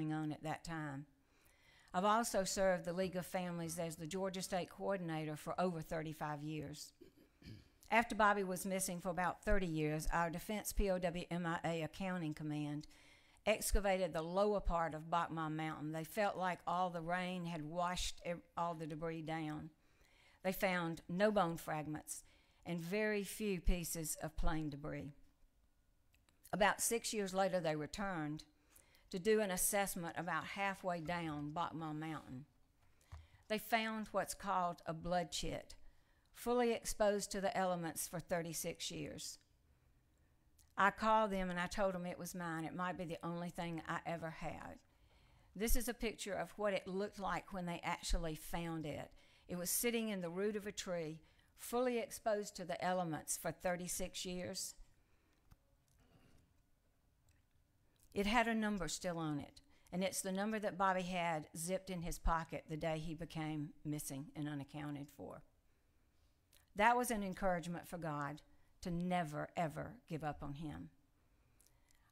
on at that time. I've also served the League of Families as the Georgia State Coordinator for over 35 years. After Bobby was missing for about 30 years, our Defense POW-MIA Accounting Command excavated the lower part of Bachman Mountain. They felt like all the rain had washed all the debris down. They found no bone fragments and very few pieces of plane debris. About 6 years later, they returned to do an assessment about halfway down Bachman Mountain. They found what's called a blood chit, fully exposed to the elements for 36 years. I called them and I told them it was mine. It might be the only thing I ever had. This is a picture of what it looked like when they actually found it. It was sitting in the root of a tree, fully exposed to the elements for 36 years. It had a number still on it, and it's the number that Bobby had zipped in his pocket the day he became missing and unaccounted for. That was an encouragement for God to never, ever give up on him.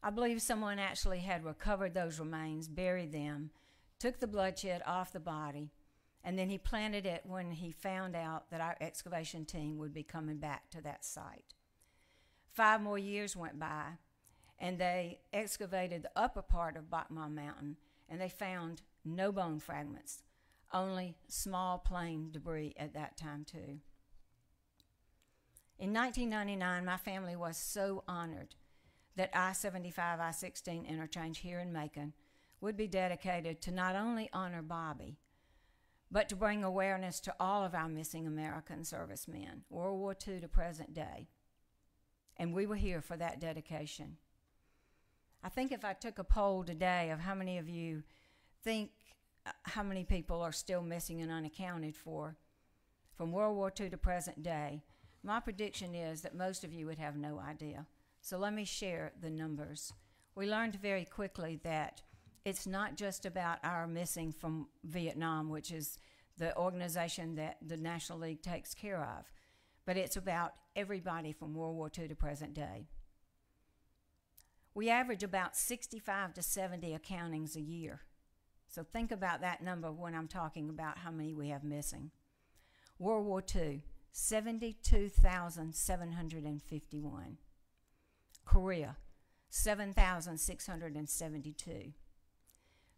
I believe someone actually had recovered those remains, buried them, took the blood chit off the body, and then he planted it when he found out that our excavation team would be coming back to that site. 5 more years went by, and they excavated the upper part of Bachman Mountain, and they found no bone fragments, only small plane debris at that time too. In 1999, my family was so honored that I-75, I-16 interchange here in Macon would be dedicated to not only honor Bobby, but to bring awareness to all of our missing American servicemen, World War II to present day. And we were here for that dedication. I think if I took a poll today of how many of you think how many people are still missing and unaccounted for from World War II to present day, my prediction is that most of you would have no idea. So let me share the numbers. We learned very quickly that it's not just about our missing from Vietnam, which is the organization that the National League takes care of, but it's about everybody from World War II to present day. We average about 65 to 70 accountings a year. So think about that number when I'm talking about how many we have missing. World War II, 72,751. Korea, 7,672.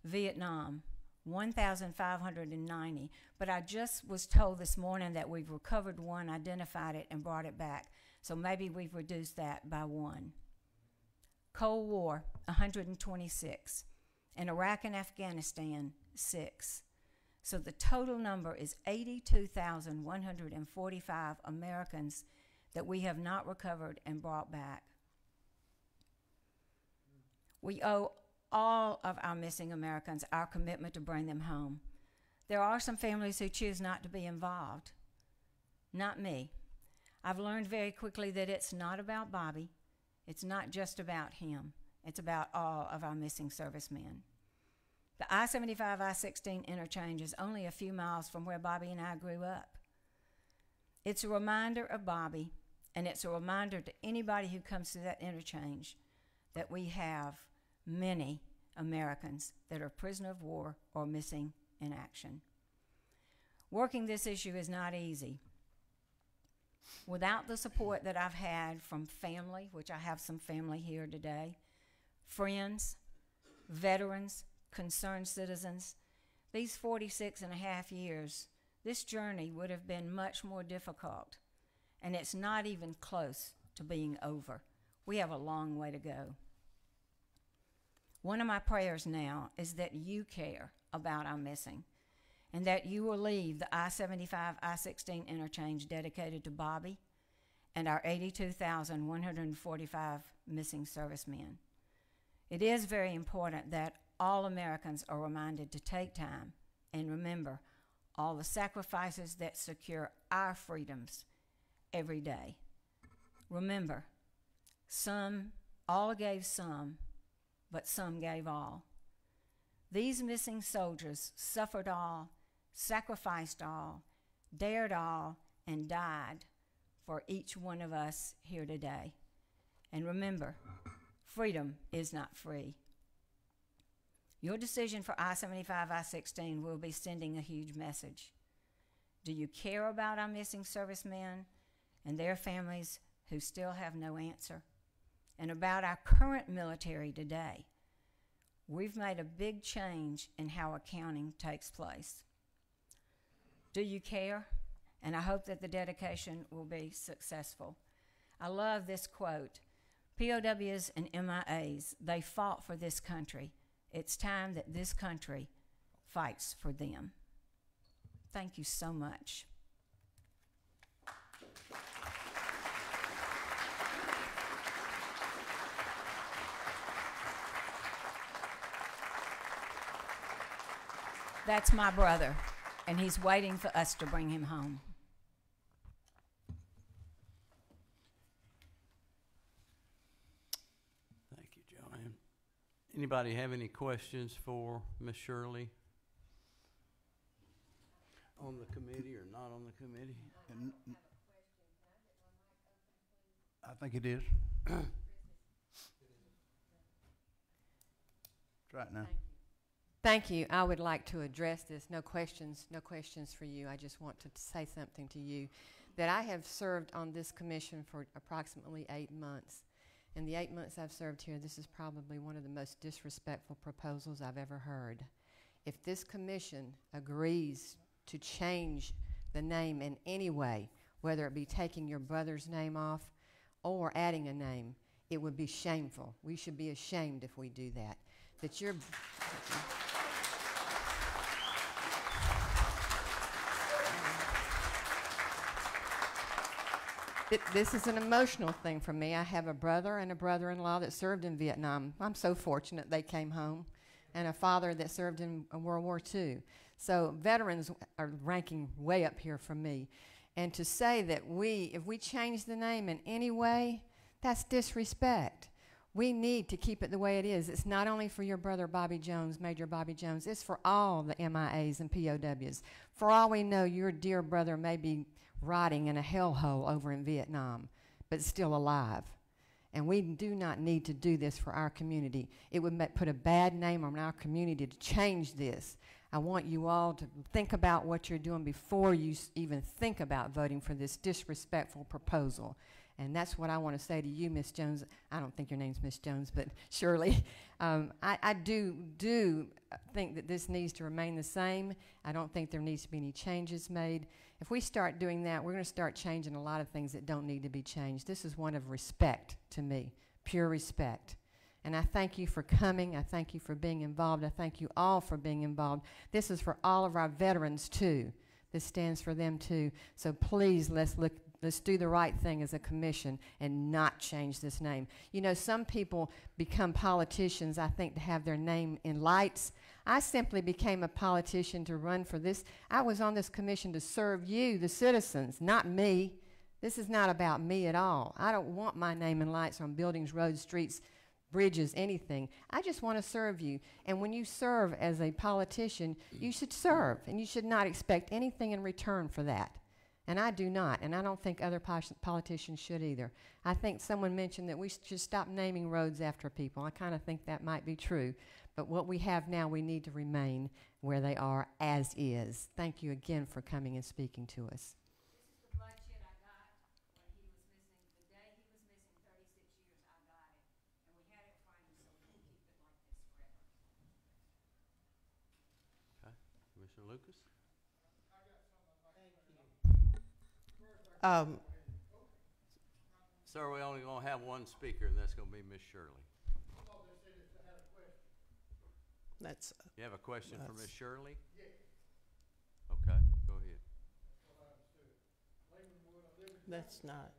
Vietnam, 1,590. But I just was told this morning that we've recovered one, identified it, and brought it back. So maybe we've reduced that by 1. Cold War, 126. And Iraq and Afghanistan, 6. So the total number is 82,145 Americans that we have not recovered and brought back. We owe all of our missing Americans our commitment to bring them home. There are some families who choose not to be involved. Not me. I've learned very quickly that it's not about Bobby. It's not just about him. It's about all of our missing servicemen. The I-75, I-16 interchange is only a few miles from where Bobby and I grew up. It's a reminder of Bobby, and it's a reminder to anybody who comes to that interchange that we have many Americans that are prisoner of war or missing in action. Working this issue is not easy. Without the support that I've had from family, which I have some family here today, friends, veterans, concerned citizens, these 46 and a half years, this journey would have been much more difficult, and it's not even close to being over. We have a long way to go. One of my prayers now is that you care about our missing, and that you will leave the I-75, I-16 interchange dedicated to Bobby and our 82,145 missing servicemen. It is very important that all Americans are reminded to take time and remember all the sacrifices that secure our freedoms every day. Remember, all gave some, but some gave all. These missing soldiers suffered all, sacrificed all, dared all, and died for each one of us here today. And remember, freedom is not free. Your decision for I-75, I-16 will be sending a huge message. Do you care about our missing servicemen and their families who still have no answer? And about our current military today? We've made a big change in how accounting takes place. Do you care? And I hope that the dedication will be successful. I love this quote. POWs and MIAs, they fought for this country. It's time that this country fights for them. Thank you so much. That's my brother, and he's waiting for us to bring him home. Thank you, Joanne. Anybody have any questions for Ms. Shirley? On the committee or not on the committee? I think it is. Try it now. Thank you. I would like to address this. No questions for you. I just want to say something to you that I have served on this commission for approximately 8 months. In the 8 months I've served here, this is probably one of the most disrespectful proposals I've ever heard. If this commission agrees to change the name in any way, whether it be taking your brother's name off or adding a name, it would be shameful. We should be ashamed if we do that. That you're... This is an emotional thing for me. I have a brother and a brother-in-law that served in Vietnam. I'm so fortunate they came home, and a father that served in World War II. So veterans are ranking way up here for me. And to say that if we change the name in any way, that's disrespect. We need to keep it the way it is. It's not only for your brother Bobby Jones, Major Bobby Jones, it's for all the MIAs and POWs. For all we know, your dear brother may be rotting in a hellhole over in Vietnam, but still alive. And we do not need to do this for our community. It would put a bad name on our community to change this. I want you all to think about what you're doing before you even think about voting for this disrespectful proposal. And that's what I want to say to you, Miss Jones. I don't think your name's Miss Jones, but Shirley. I do think that this needs to remain the same. I don't think there needs to be any changes made. If we start doing that, we're going to start changing a lot of things that don't need to be changed. This is one of respect to me, pure respect. And I thank you for coming. I thank you for being involved. I thank you all for being involved. This is for all of our veterans, too. This stands for them, too. So please, let's do the right thing as a commission and not change this name. You know, some people become politicians, I think, to have their name in lights. I simply became a politician to run for this. I was on this commission to serve you, the citizens, not me. This is not about me at all. I don't want my name in lights on buildings, roads, streets, bridges, anything. I just want to serve you. And when you serve as a politician, you should serve, and you should not expect anything in return for that. And I do not, and I don't think other politicians should either. I think someone mentioned that we should stop naming roads after people. I kind of think that might be true. But what we have now, we need to remain where they are as is. Thank you again for coming and speaking to us. This is the bloodshed I got when he was missing. The day he was missing, 36 years, I got it. And we had it framed so we can keep it like this forever. Okay. Commissioner Lucas? Sir, we're only going to have one speaker, and that's going to be Ms. Shirley. You have a question for Ms. Shirley? Yes. Okay, go ahead. That's not.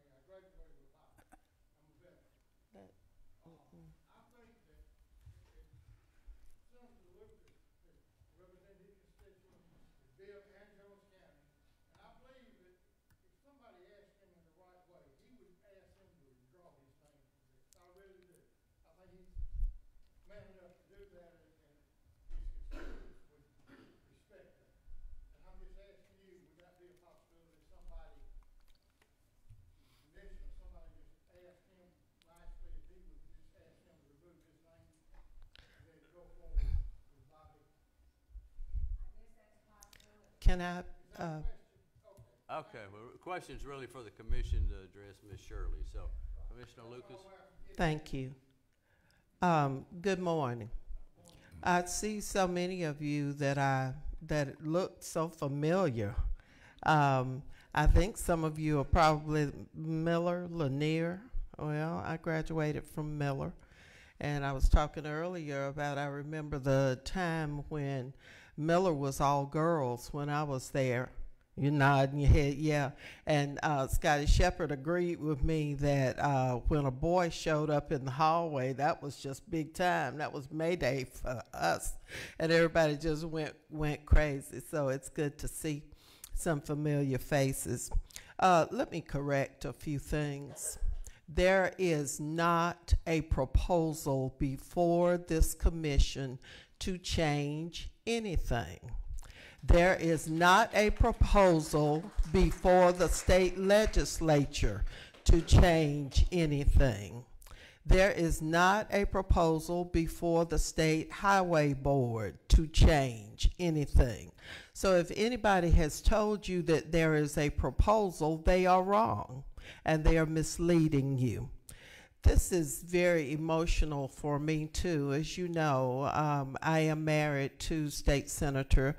can I, Okay, well, the question's really for the commission to address Ms. Shirley. So, Commissioner Lucas? thank you. Good morning. I see so many of you that look so familiar. I think some of you are probably Miller, Lanier. Well, I graduated from Miller. And I was talking earlier about, I remember the time when Miller was all girls when I was there. You nodding your head, yeah. And Scotty Shepard agreed with me that when a boy showed up in the hallway, that was just big time. That was Mayday for us. And everybody just went crazy. So it's good to see some familiar faces. Let me correct a few things. There is not a proposal before this commission to change anything. There is not a proposal before the state legislature to change anything. There is not a proposal before the State Highway Board to change anything. So if anybody has told you that there is a proposal, they are wrong and they are misleading you. This is very emotional for me too. As you know, I am married to State Senator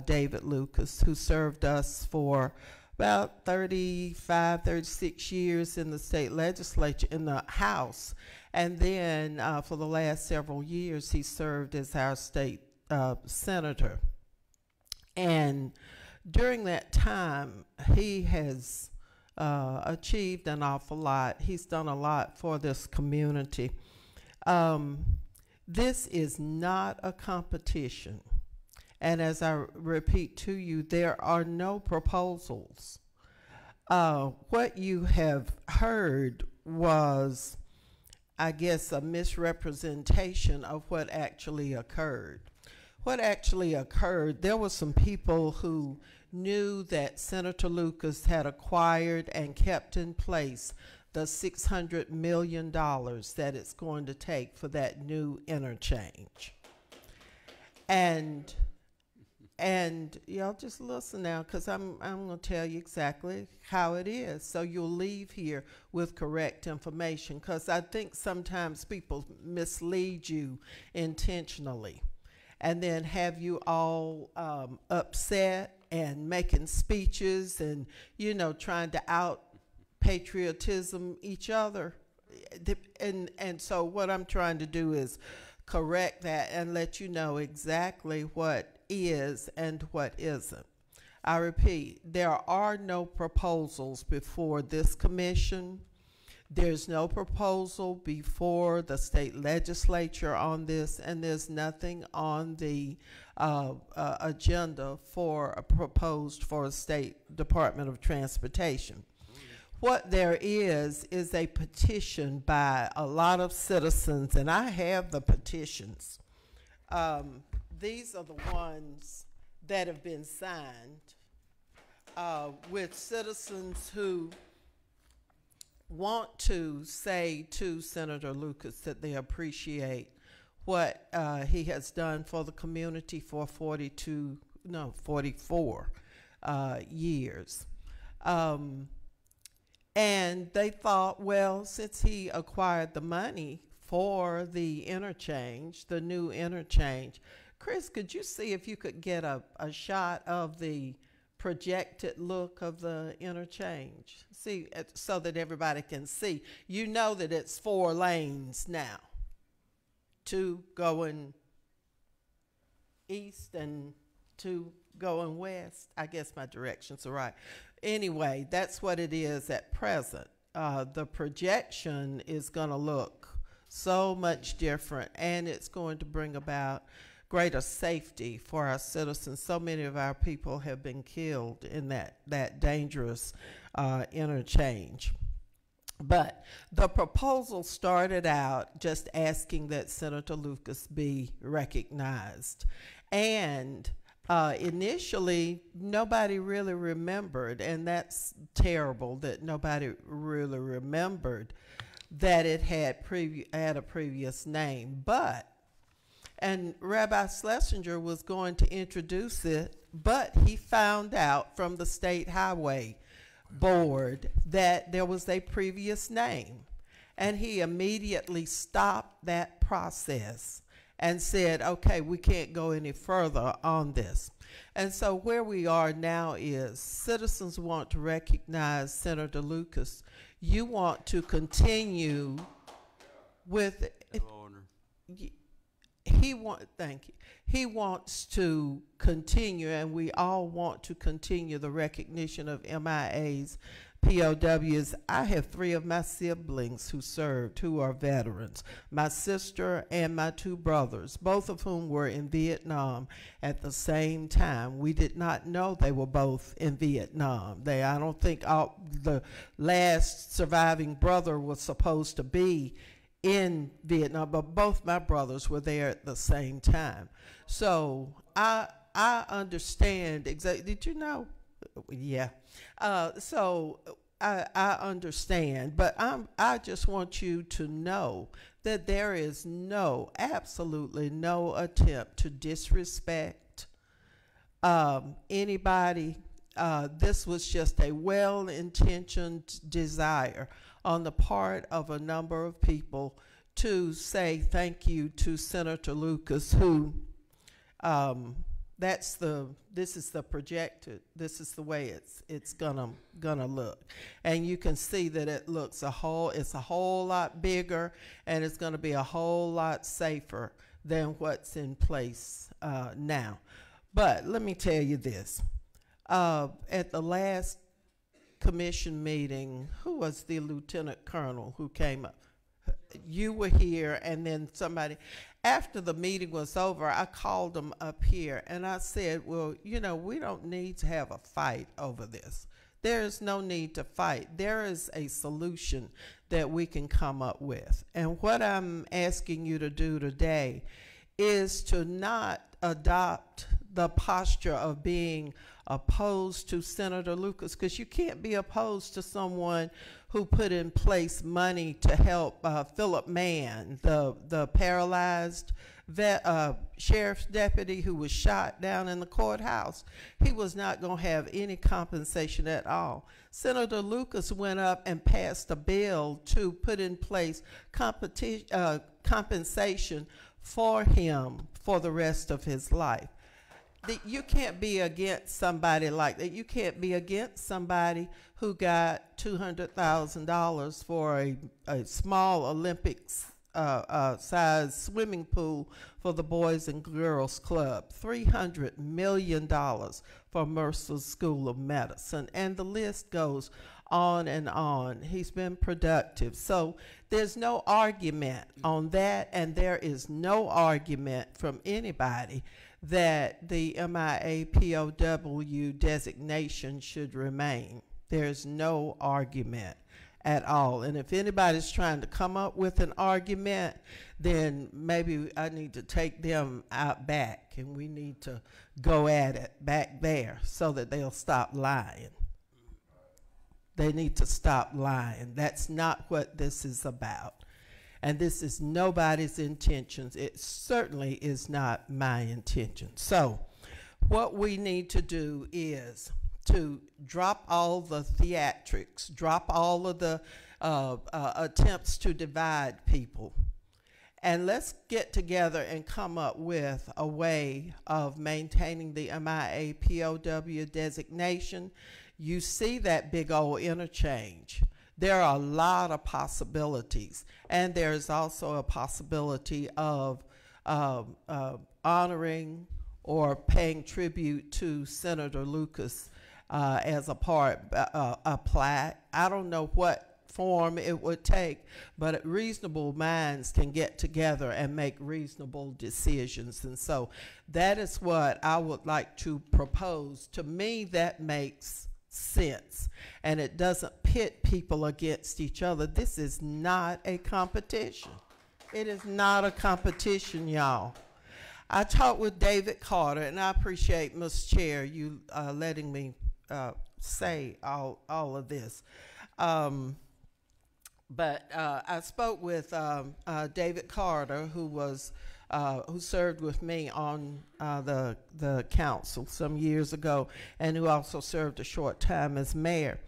David Lucas, who served us for about 35, 36 years in the state legislature, in the House. And then for the last several years, he served as our state senator. And during that time, he has achieved an awful lot. He's done a lot for this community. This is not a competition. And as I repeat to you, there are no proposals. What you have heard was, I guess, a misrepresentation of what actually occurred. What actually occurred, there were some people who knew that Senator Lucas had acquired and kept in place the $600 million that it's going to take for that new interchange. And y'all just listen now, because I'm going to tell you exactly how it is, so you'll leave here with correct information, because I think sometimes people mislead you intentionally and then have you all upset and making speeches and, you know, trying to out patriotism each other. And so what I'm trying to do is correct that and let you know exactly what is and what isn't. I repeat, there are no proposals before this commission. There's no proposal before the state legislature on this, and there's nothing on the agenda proposed for a State Department of Transportation. What there is a petition by a lot of citizens, and I have the petitions. These are the ones that have been signed with citizens who want to say to Senator Lucas that they appreciate what he has done for the community for 44 years. And they thought, well, since he acquired the money for the interchange, the new interchange, Chris, could you see if you could get a shot of the projected look of the interchange? See, so that everybody can see. You know that it's 4 lanes now. 2 going east and 2 going west. I guess my directions are right. Anyway, that's what it is at present. The projection is going to look so much different, and it's going to bring about greater safety for our citizens. So many of our people have been killed in that dangerous interchange. But the proposal started out just asking that Senator Lucas be recognized. And initially, nobody really remembered, and that's terrible that nobody really remembered that it had a previous name. And Rabbi Schlesinger was going to introduce it but he found out from the State Highway Board that there was a previous name. And he immediately stopped that process and said, okay, we can't go any further on this. And so where we are now is citizens want to recognize Senator Lucas. You want to continue with thank you. He wants to continue, and we all want to continue the recognition of MIAs, POWs. I have 3 of my siblings who served, who are veterans. My sister and my 2 brothers, both of whom were in Vietnam at the same time. We did not know they were both in Vietnam. I don't think the last surviving brother was supposed to be in Vietnam, but both my brothers were there at the same time. So I understand exactly. Did you know? Yeah. So I understand, but I just want you to know that there is absolutely no attempt to disrespect anybody. This was just a well-intentioned desire on the part of a number of people to say thank you to Senator Lucas, who this is the projected, this is the way it's gonna look. And you can see that it's a whole lot bigger, and it's gonna be a whole lot safer than what's in place now. But let me tell you this, at the last commission meeting, who was the lieutenant colonel who came up? You were here, and then somebody, after the meeting was over, I called them up here and I said, well, we don't need to have a fight over this. There is no need to fight. There is a solution that we can come up with. And what I'm asking you to do today is to not adopt the posture of being opposed to Senator Lucas, because you can't be opposed to someone who put in place money to help Philip Mann, the paralyzed sheriff's deputy who was shot down in the courthouse. He was not going to have any compensation at all. Senator Lucas went up and passed a bill to put in place compensation for him for the rest of his life. You can't be against somebody like that. You can't be against somebody who got $200,000 for a small Olympics size swimming pool for the Boys and Girls Club, $300 million for Mercer School of Medicine, and the list goes on and on. He's been productive. So there's no argument on that, and there is no argument from anybody that the MIA POW designation should remain. There's no argument at all. And if anybody's trying to come up with an argument, then maybe I need to take them out back, and we need to go at it back there so that they'll stop lying. They need to stop lying. That's not what this is about. And this is nobody's intentions. It certainly is not my intention. So what we need to do is to drop all the theatrics, drop all of the attempts to divide people, and let's get together and come up with a way of maintaining the MIA POW designation. You see that big old interchange. There are a lot of possibilities, and there's also a possibility of honoring or paying tribute to Senator Lucas as a plaque. I don't know what form it would take, but reasonable minds can get together and make reasonable decisions. And so that is what I would like to propose. To me, that makes sense, and it doesn't pit people against each other. This is not a competition. It is not a competition, y'all. I talked with David Carter, and I appreciate, Ms. Chair, you letting me say all of this. But I spoke with David Carter, who was who served with me on the council some years ago, and who also served a short time as mayor.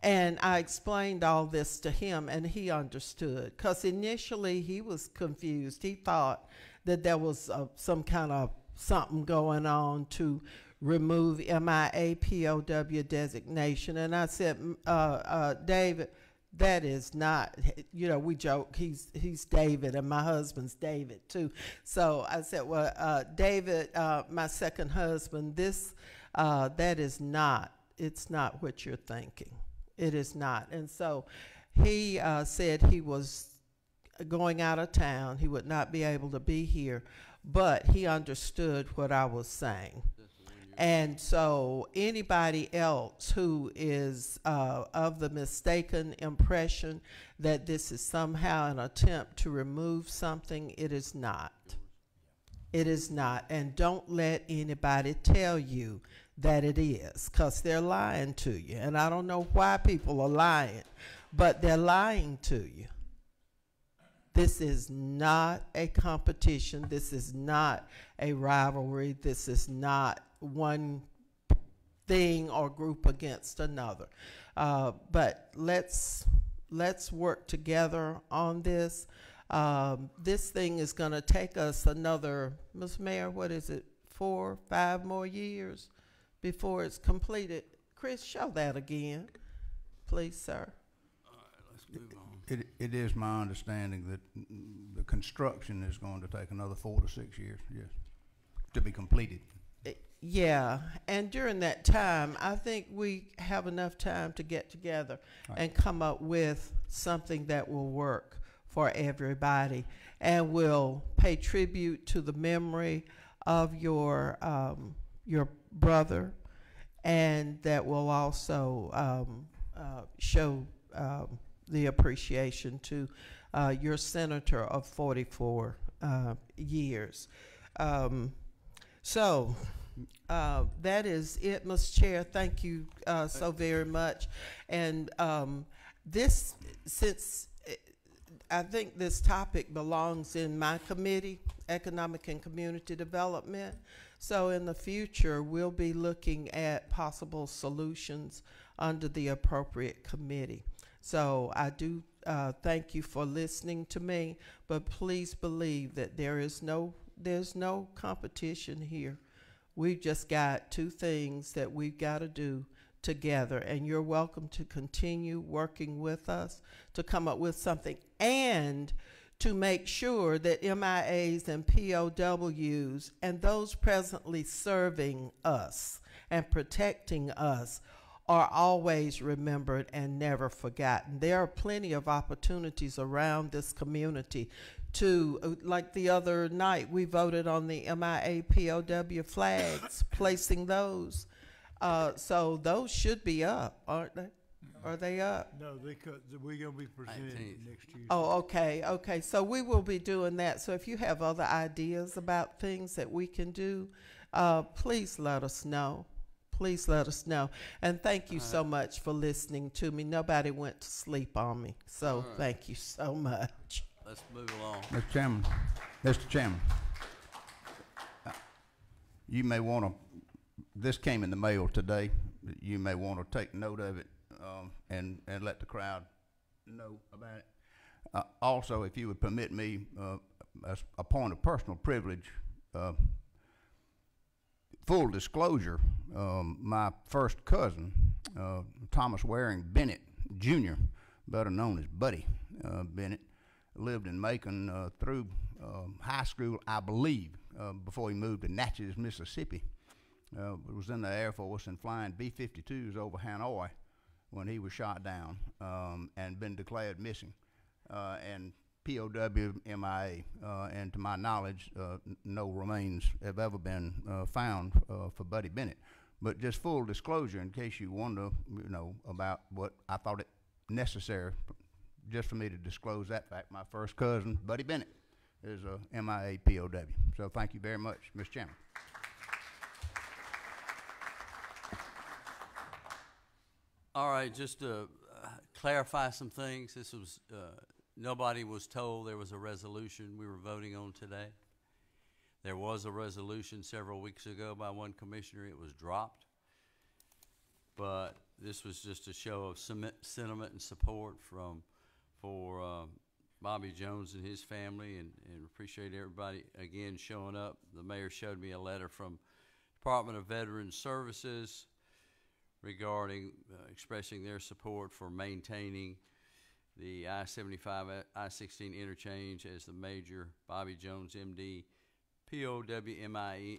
And I explained all this to him, and he understood. Because initially he was confused. He thought that there was some kind of something going on to remove MIA POW designation. And I said, David, that is not, you know, we joke, he's David, and my husband's David too. So I said, well, David, my second husband, that is not, it's not what you're thinking. It is not. And so he said he was going out of town. He would not be able to be here, but he understood what I was saying. And so anybody else who is of the mistaken impression that this is somehow an attempt to remove something, it is not. It is not. And don't let anybody tell you that it is, because they're lying to you. And I don't know why people are lying, but they're lying to you. This is not a competition. This is not a rivalry. This is not one thing or group against another. But let's work together on this. This thing is going to take us another, Ms. Mayor, what is it, 4, 5 more years before it's completed. Chris, show that again, please, sir. All right, let's move on. It is my understanding that the construction is going to take another 4 to 6 years, yes, to be completed. Yeah, and during that time, I think we have enough time to get together and come up with something that will work for everybody and will pay tribute to the memory of your brother, and that will also show the appreciation to your senator of 44 years. So that is it, Mr. Chair. Thank you so very much. And this, since I think this topic belongs in my committee, Economic and Community Development, so in the future we'll be looking at possible solutions under the appropriate committee. So I do thank you for listening to me, but please believe that there's no competition here. We've just got 2 things that we've got to do together, and you're welcome to continue working with us to come up with something and to make sure that MIAs and POWs and those presently serving us and protecting us are always remembered and never forgotten. There are plenty of opportunities around this community to, like the other night, we voted on the MIA POW flags, placing those. So those should be up, aren't they? Are they up? No, we're going to be presenting next year. Oh, okay, okay. So we will be doing that. So if you have other ideas about things that we can do, please let us know. Please let us know. And thank you so much for listening to me. Nobody went to sleep on me. So thank you so much. Let's move along. Mr. Chairman, you may want to, this came in the mail today. You may want to take note of it and let the crowd know about it. Also, if you would permit me, as a point of personal privilege, full disclosure, my first cousin, Thomas Waring Bennett Jr., better known as Buddy Bennett, lived in Macon through high school, I believe, before he moved to Natchez, Mississippi. Was in the Air Force and flying B-52s over Hanoi when he was shot down and been declared missing. And POW MIA, and to my knowledge, no remains have ever been found for Buddy Bennett. But just full disclosure, in case you wonder, about what I thought it necessary, just for me to disclose that fact. My first cousin, Buddy Bennett, is a MIA POW. So thank you very much, Mr. Chairman. All right, just to clarify some things, this was, nobody was told there was a resolution we were voting on today. There was a resolution several weeks ago by one commissioner. It was dropped. But this was just a show of sentiment and support for Bobby Jones and his family, and appreciate everybody again showing up. The mayor showed me a letter from Department of Veterans Services regarding expressing their support for maintaining the I-75, I-16 interchange as the major Bobby Jones, MD, POWMIA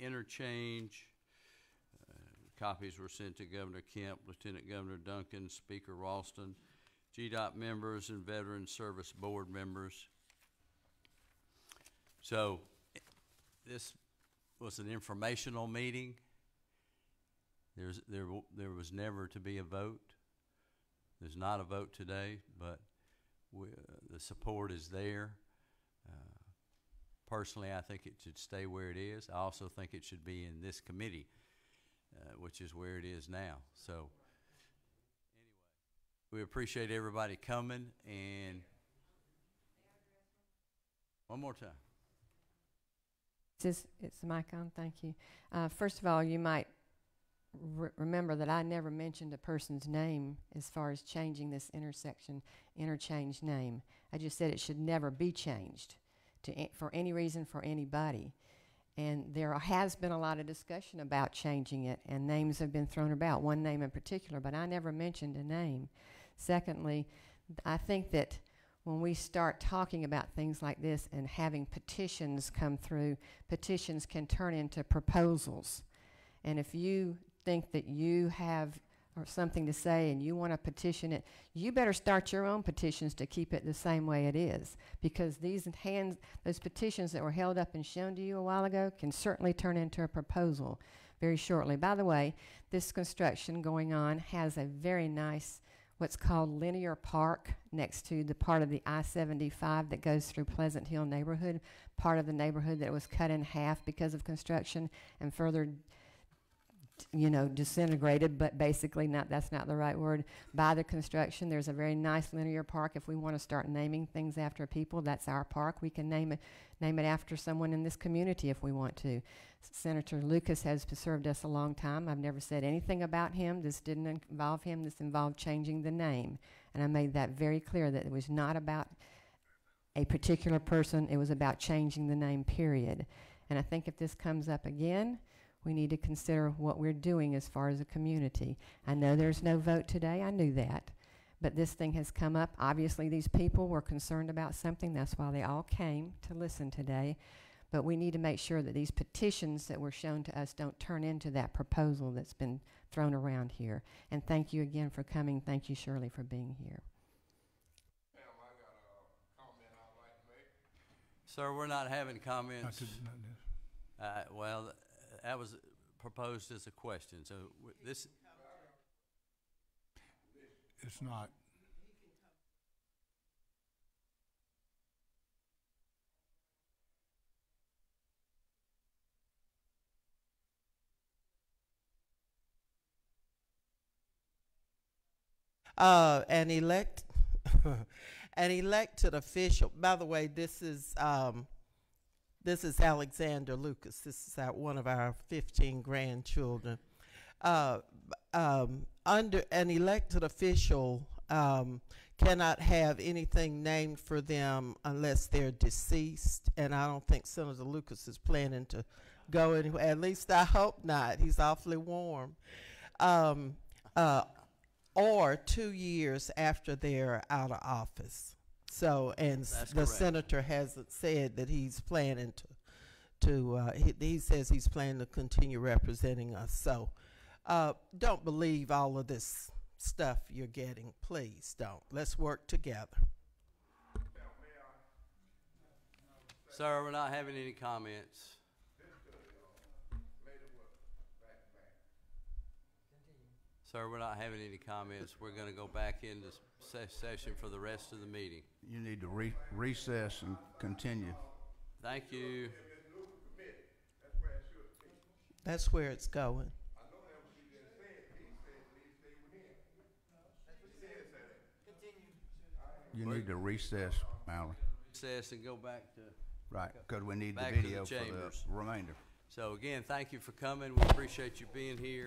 interchange. Copies were sent to Governor Kemp, Lieutenant Governor Duncan, Speaker Ralston, GDOT members, and Veterans Service Board members. So this was an informational meeting. There was never to be a vote. There's not a vote today, but the support is there. Personally, I think it should stay where it is. I also think it should be in this committee, which is where it is now. So anyway, we appreciate everybody coming, and one more time. It's the mic on, thank you. First of all, you might remember that I never mentioned a person's name as far as changing this interchange name. I just said it should never be changed for any reason for anybody. And there has been a lot of discussion about changing it, and names have been thrown about, one name in particular, but I never mentioned a name. Secondly, I think that when we start talking about things like this and having petitions come through, petitions can turn into proposals. And if you think that you have or something to say and you want to petition it, you better start your own petitions to keep it the same way it is, because those petitions that were held up and shown to you a while ago can certainly turn into a proposal very shortly. By the way, this construction going on has a very nice what's called linear park next to the part of the I-75 that goes through Pleasant Hill neighborhood, part of the neighborhood that was cut in half because of construction and further disintegrated, but basically that's not the right word, by the construction. There's a very nice linear park. If we want to start naming things after people, that's our park. We can name it after someone in this community if we want to. Senator Lucas has served us a long time. I've never said anything about him. This didn't involve him. This involved changing the name. And I made that very clear, that it was not about a particular person. It was about changing the name, period. And I think if this comes up again, we need to consider what we're doing as far as a community. I know there's no vote today. I knew that. But this thing has come up. Obviously, these people were concerned about something. That's why they all came to listen today. But we need to make sure that these petitions that were shown to us don't turn into that proposal that's been thrown around here. And thank you again for coming. Thank you, Shirley, for being here. Ma'am, I got a comment I'd like to make. Sir, we're not having comments. Well, that was proposed as a question. So this. It's not. An elected official. By the way, this is Alexander Lucas. This is one of our 15 grandchildren. Under an elected official cannot have anything named for them unless they're deceased, and I don't think Senator Lucas is planning to go anywhere. At least I hope not. He's awfully warm. Or 2 years after they're out of office. So, and the senator hasn't said that he's planning he says he's planning to continue representing us. So, don't believe all of this stuff you're getting. Please don't. Let's work together. Sir, we're not having any comments. Sir, we're not having any comments. We're going to go back into session for the rest of the meeting. You need to recess and continue. Thank you. That's where it's going. You need to recess, Mallory. Recess and go back to Right, because we need the Back to the video for the chambers. remainder. So again, thank you for coming. We appreciate you being here.